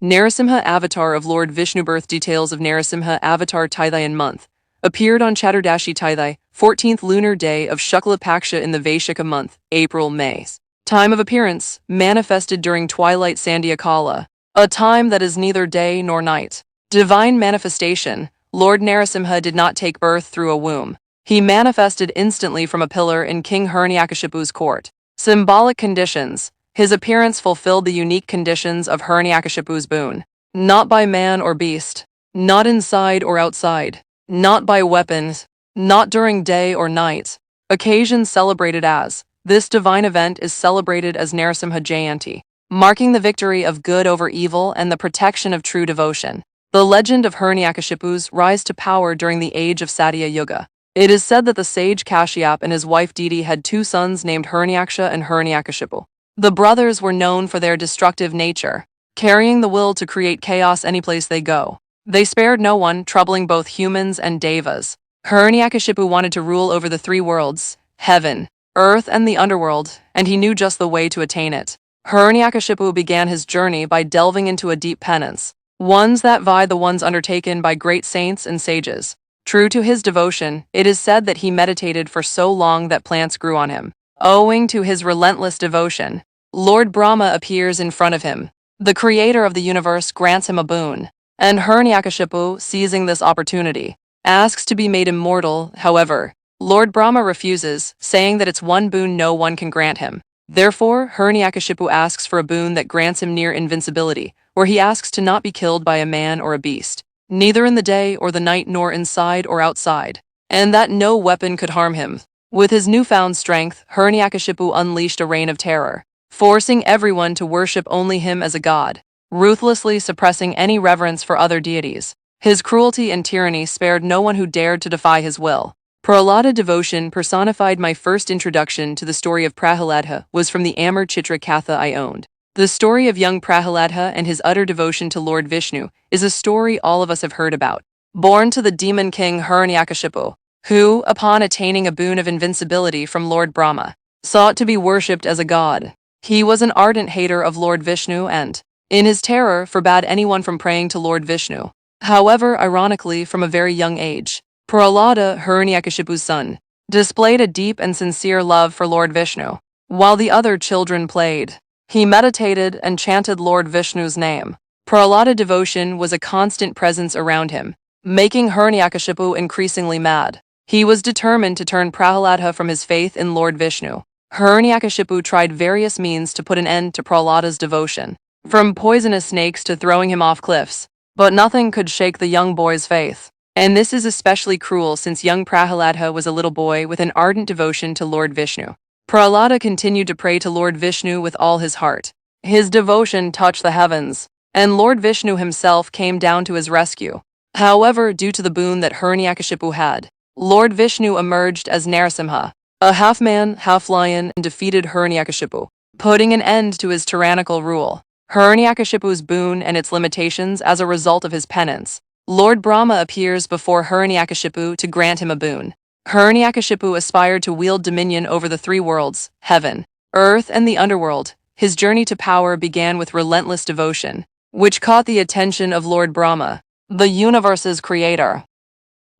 Narasimha Avatar of Lord Vishnu. Birth details of Narasimha Avatar. Tithayan month. Appeared on Chaturdashi Tithai, 14th lunar day of Shukla Paksha in the Vaishaka month, April-May. Time of appearance, manifested during twilight Sandhya Kala, a time that is neither day nor night. Divine manifestation, Lord Narasimha did not take birth through a womb. He manifested instantly from a pillar in King Hiranyakashipu's court. Symbolic conditions, his appearance fulfilled the unique conditions of Hiranyakashipu's boon. Not by man or beast, not inside or outside, not by weapons, not during day or night. Occasions celebrated as. This divine event is celebrated as Narasimha Jayanti, marking the victory of good over evil and the protection of true devotion. The legend of Hiranyakashipu's rise to power during the age of Satya Yuga. It is said that the sage Kashyap and his wife Didi had two sons named Hiranyaksha and Hiranyakashipu. The brothers were known for their destructive nature, carrying the will to create chaos any place they go. They spared no one, troubling both humans and devas. Hiranyakashipu wanted to rule over the three worlds, heaven, earth, and the underworld, and he knew just the way to attain it. Hiranyakashipu began his journey by delving into a deep penance, ones that vie the ones undertaken by great saints and sages. True to his devotion, it is said that he meditated for so long that plants grew on him. Owing to his relentless devotion, Lord Brahma appears in front of him. The creator of the universe grants him a boon, and Hiranyakashipu, seizing this opportunity, asks to be made immortal. However, Lord Brahma refuses, saying that it's one boon no one can grant him. Therefore, Hiranyakashipu asks for a boon that grants him near invincibility, where he asks to not be killed by a man or a beast, neither in the day or the night nor inside or outside, and that no weapon could harm him. With his newfound strength, Hiranyakashipu unleashed a reign of terror, forcing everyone to worship only him as a god, ruthlessly suppressing any reverence for other deities. His cruelty and tyranny spared no one who dared to defy his will. Prahlada devotion personified. My first introduction to the story of Prahaladha was from the Amar Chitra Katha I owned. The story of young Prahaladha and his utter devotion to Lord Vishnu is a story all of us have heard about. Born to the demon king Hiranyakashipu, who, upon attaining a boon of invincibility from Lord Brahma, sought to be worshipped as a god. He was an ardent hater of Lord Vishnu and, in his terror, forbade anyone from praying to Lord Vishnu. However, ironically, from a very young age, Prahlada, Hiranyakashipu's son, displayed a deep and sincere love for Lord Vishnu. While the other children played, he meditated and chanted Lord Vishnu's name. Prahlada devotion was a constant presence around him, making Hiranyakashipu increasingly mad. He was determined to turn Prahaladha from his faith in Lord Vishnu. Hiranyakashipu tried various means to put an end to Prahlada's devotion, from poisonous snakes to throwing him off cliffs, but nothing could shake the young boy's faith. And this is especially cruel since young Prahaladha was a little boy with an ardent devotion to Lord Vishnu. Prahlada continued to pray to Lord Vishnu with all his heart. His devotion touched the heavens, and Lord Vishnu himself came down to his rescue. However, due to the boon that Hiranyakashipu had, Lord Vishnu emerged as Narasimha, a half-man, half-lion, and defeated Hiranyakashipu, putting an end to his tyrannical rule. Hiranyakashipu's boon and its limitations. As a result of his penance, Lord Brahma appears before Hiranyakashipu to grant him a boon. Hiranyakashipu aspired to wield dominion over the three worlds, heaven, earth, and the underworld. His journey to power began with relentless devotion, which caught the attention of Lord Brahma, the universe's creator.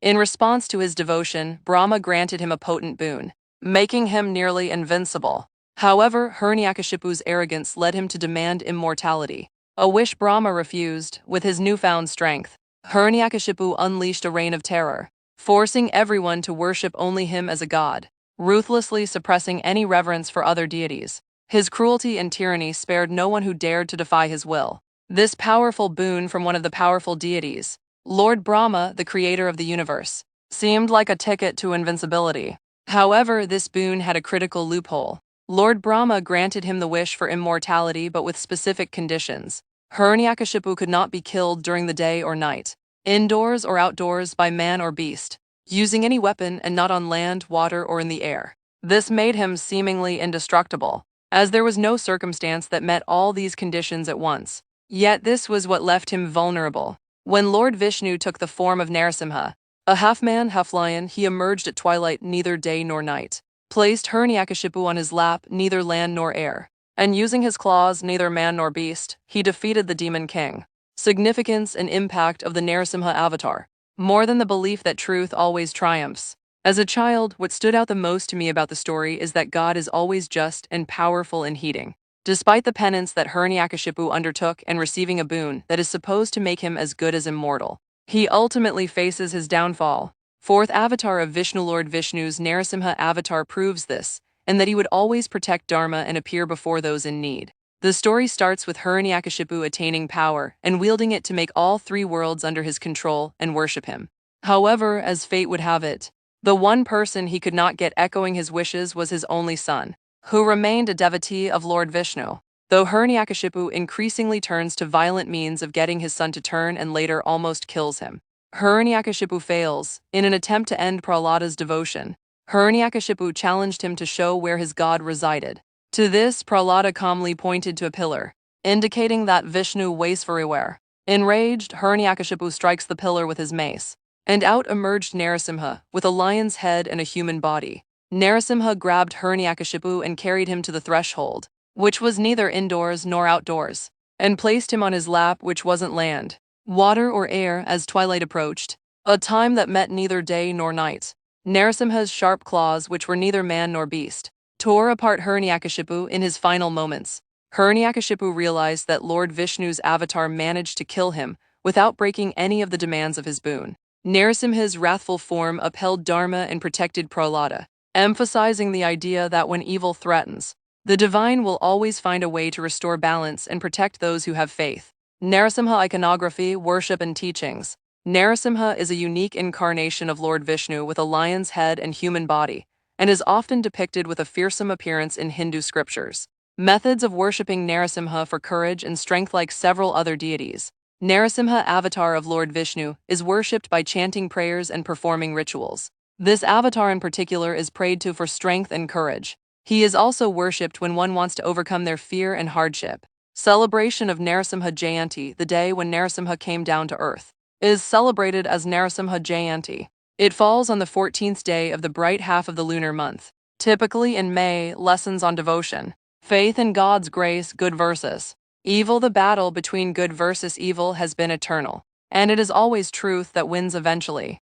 In response to his devotion, Brahma granted him a potent boon, making him nearly invincible. However, Hiranyakashipu's arrogance led him to demand immortality, a wish Brahma refused. With his newfound strength, Hiranyakashipu unleashed a reign of terror, forcing everyone to worship only him as a god, ruthlessly suppressing any reverence for other deities. His cruelty and tyranny spared no one who dared to defy his will. This powerful boon from one of the powerful deities, Lord Brahma, the creator of the universe, seemed like a ticket to invincibility. However, this boon had a critical loophole. Lord Brahma granted him the wish for immortality but with specific conditions. Hiranyakashipu could not be killed during the day or night, indoors or outdoors, by man or beast, using any weapon, and not on land, water, or in the air. This made him seemingly indestructible, as there was no circumstance that met all these conditions at once. Yet this was what left him vulnerable. When Lord Vishnu took the form of Narasimha, a half-man, half-lion, he emerged at twilight, neither day nor night, placed Hiranyakashipu on his lap, neither land nor air, and using his claws, neither man nor beast, he defeated the demon king. Significance and impact of the Narasimha Avatar. More than the belief that truth always triumphs. As a child, what stood out the most to me about the story is that God is always just and powerful in heeding. Despite the penance that Hiranyakashipu undertook and receiving a boon that is supposed to make him as good as immortal, he ultimately faces his downfall. Fourth avatar of Vishnu, Lord Vishnu's Narasimha avatar proves this, and that he would always protect Dharma and appear before those in need. The story starts with Hiranyakashipu attaining power and wielding it to make all three worlds under his control and worship him. However, as fate would have it, the one person he could not get echoing his wishes was his only son, who remained a devotee of Lord Vishnu. Though Hiranyakashipu increasingly turns to violent means of getting his son to turn and later almost kills him, Hiranyakashipu fails. In an attempt to end Prahlada's devotion, Hiranyakashipu challenged him to show where his god resided. To this, Prahlada calmly pointed to a pillar, indicating that Vishnu waits everywhere. Enraged, Hiranyakashipu strikes the pillar with his mace, and out emerged Narasimha, with a lion's head and a human body. Narasimha grabbed Hiranyakashipu and carried him to the threshold, which was neither indoors nor outdoors, and placed him on his lap, which wasn't land, water, or air. As twilight approached, a time that met neither day nor night, Narasimha's sharp claws, which were neither man nor beast, tore apart Hiranyakashipu in his final moments. Hiranyakashipu realized that Lord Vishnu's avatar managed to kill him without breaking any of the demands of his boon. Narasimha's wrathful form upheld Dharma and protected Prahlada, emphasizing the idea that when evil threatens, the divine will always find a way to restore balance and protect those who have faith. Narasimha iconography, worship, and teachings. Narasimha is a unique incarnation of Lord Vishnu with a lion's head and human body, and is often depicted with a fearsome appearance in Hindu scriptures. Methods of worshipping Narasimha for courage and strength. Like several other deities, Narasimha, avatar of Lord Vishnu, is worshipped by chanting prayers and performing rituals. This avatar in particular is prayed to for strength and courage. He is also worshipped when one wants to overcome their fear and hardship. Celebration of Narasimha Jayanti, the day when Narasimha came down to earth, is celebrated as Narasimha Jayanti. It falls on the 14th day of the bright half of the lunar month. Typically in May, lessons on devotion, faith in God's grace, good versus evil. The battle between good versus evil has been eternal, and it is always truth that wins eventually.